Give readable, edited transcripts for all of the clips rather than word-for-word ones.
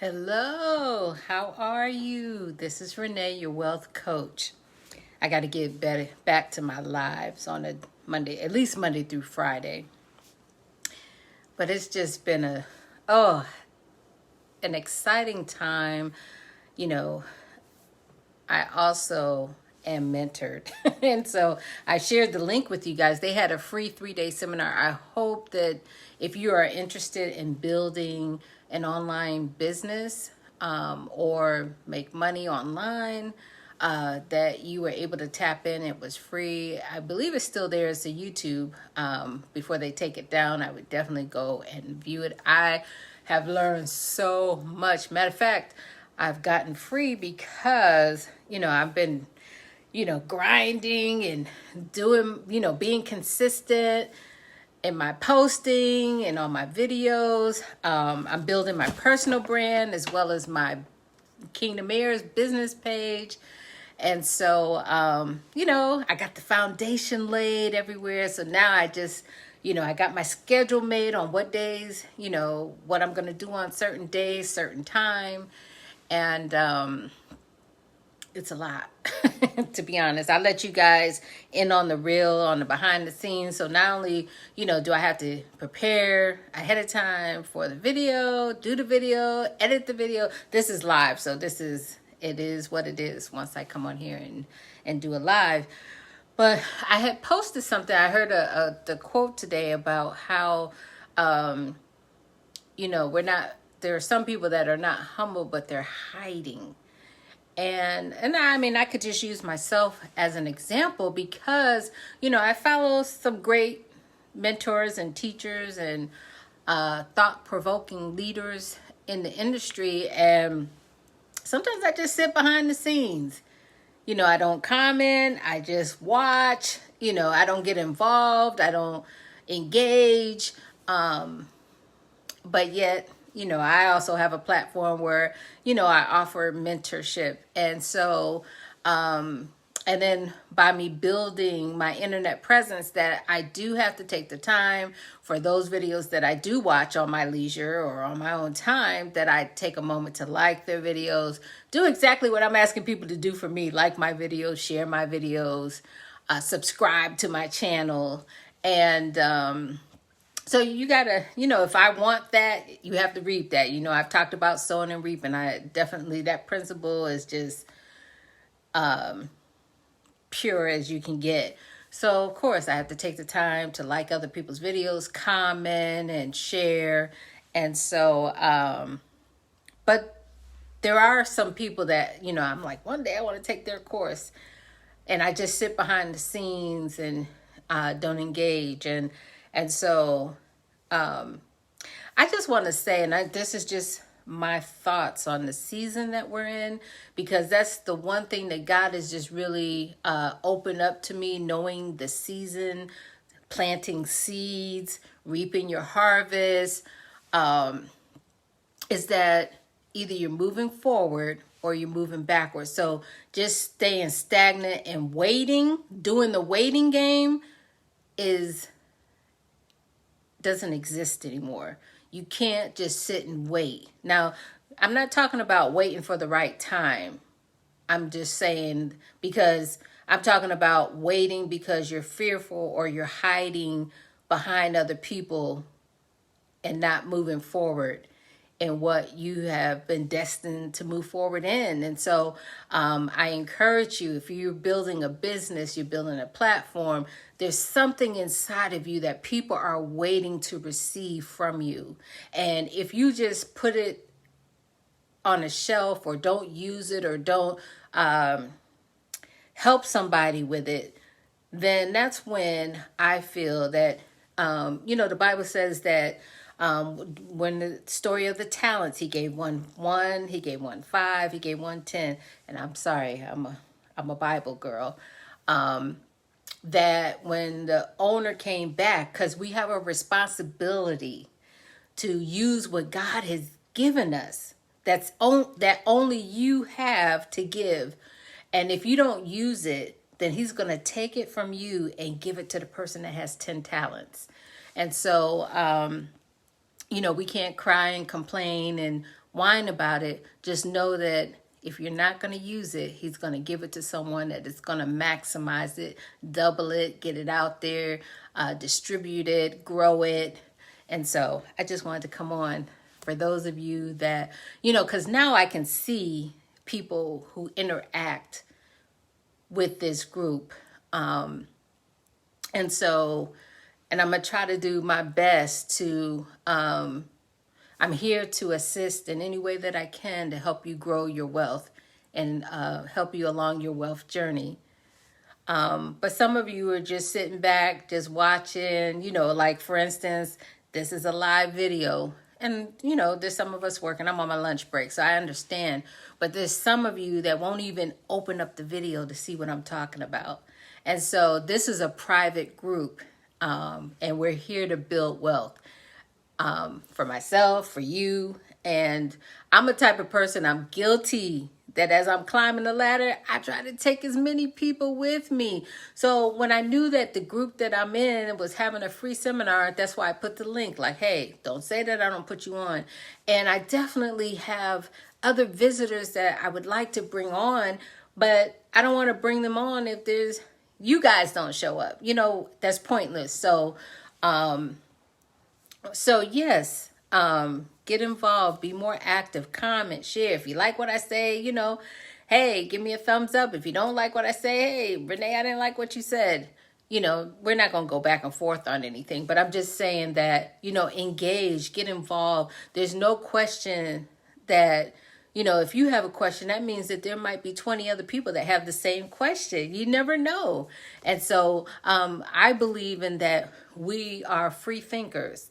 Hello, how are you? This is Renee, your wealth coach. I got to get back to my lives on a Monday, at least Monday through Friday. But it's just been an exciting time. You know, I also am mentored. And so I shared the link with you guys. They had a free 3-day seminar. I hope that if you are interested in building an online business or make money online, that you were able to tap in. It was free. I believe it's still there as a YouTube. Before they take it down, I would definitely go and view it. I have learned so much. Matter of fact, I've gotten free because, I've been, grinding and doing, being consistent in my posting and on my videos. I'm building my personal brand as well as my Kingdom Heirs business page. And so, I got the foundation laid everywhere. So now I just, I got my schedule made on what days, what I'm going to do on certain days, certain time. And it's a lot, to be honest. I let you guys in on the real, on the behind the scenes. So not only, do I have to prepare ahead of time for the video, do the video, edit the video. This is live. So it is what it is once I come on here and do a live. But I had posted something. I heard the quote today about how, there are some people that are not humble, but they're hiding. And I mean, I could just use myself as an example because, I follow some great mentors and teachers and thought-provoking leaders in the industry. And sometimes I just sit behind the scenes. I don't comment. I just watch. I don't get involved. I don't engage. But yet, I also have a platform where, I offer mentorship. And so, and then by me building my internet presence, that I do have to take the time for those videos that I do watch on my leisure or on my own time, that I take a moment to like their videos, do exactly what I'm asking people to do for me, like my videos, share my videos, subscribe to my channel. And, so you gotta, if I want that, you have to reap that. I've talked about sowing and reaping. That principle is just pure as you can get. So of course I have to take the time to like other people's videos, comment and share. And so, but there are some people that, I'm like, one day I want to take their course, and I just sit behind the scenes and don't engage. And so I just want to say, and this is just my thoughts on the season that we're in, because that's the one thing that God has just really opened up to me, knowing the season, planting seeds, reaping your harvest, is that either you're moving forward or you're moving backwards. So just staying stagnant and waiting, doing the waiting game doesn't exist anymore. You can't just sit and wait. Now, I'm not talking about waiting for the right time. I'm just saying, because I'm talking about waiting because you're fearful or you're hiding behind other people and not moving forward in what you have been destined to move forward in. And so I encourage you, if you're building a business, you're building a platform, there's something inside of you that people are waiting to receive from you. And if you just put it on a shelf or don't use it or don't help somebody with it, then that's when I feel that, the Bible says that when the story of the talents, he gave one, he gave one 5, he gave one 10. And I'm sorry, I'm a Bible girl. That when the owner came back, because we have a responsibility to use what God has given us, that only you have to give. And if you don't use it, then he's going to take it from you and give it to the person that has 10 talents. And so, we can't cry and complain and whine about it. Just know that if you're not going to use it, he's going to give it to someone that is going to maximize it, double it, get it out there, distribute it, grow it. And so I just wanted to come on for those of you that, because now I can see people who interact with this group. And I'm going to try to do my best to, I'm here to assist in any way that I can to help you grow your wealth and help you along your wealth journey. But some of you are just sitting back, just watching, like for instance, this is a live video. And, there's some of us working. I'm on my lunch break, so I understand. But there's some of you that won't even open up the video to see what I'm talking about. And so this is a private group, and we're here to build wealth. For myself, for you. And I'm a type of person, I'm guilty that as I'm climbing the ladder, I try to take as many people with me. So when I knew that the group that I'm in was having a free seminar, that's why I put the link, like, hey, don't say that I don't put you on. And I definitely have other visitors that I would like to bring on, but I don't want to bring them on if you guys don't show up. That's pointless. So yes, get involved, be more active, comment, share. If you like what I say, hey, give me a thumbs up. If you don't like what I say, hey, Renee, I didn't like what you said. We're not going to go back and forth on anything, but I'm just saying that, engage, get involved. There's no question that, if you have a question, that means that there might be 20 other people that have the same question. You never know. And so I believe in that we are free thinkers,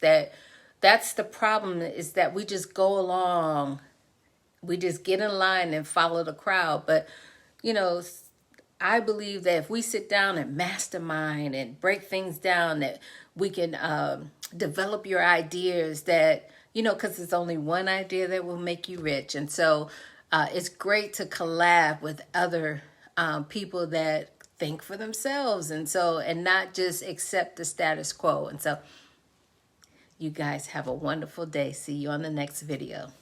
that's the problem, is that we just go along. We just get in line and follow the crowd. But, I believe that if we sit down and mastermind and break things down, that we can develop your ideas that, because it's only one idea that will make you rich. And so it's great to collab with other people that think for themselves. And not just accept the status quo. And so you guys have a wonderful day. See you on the next video.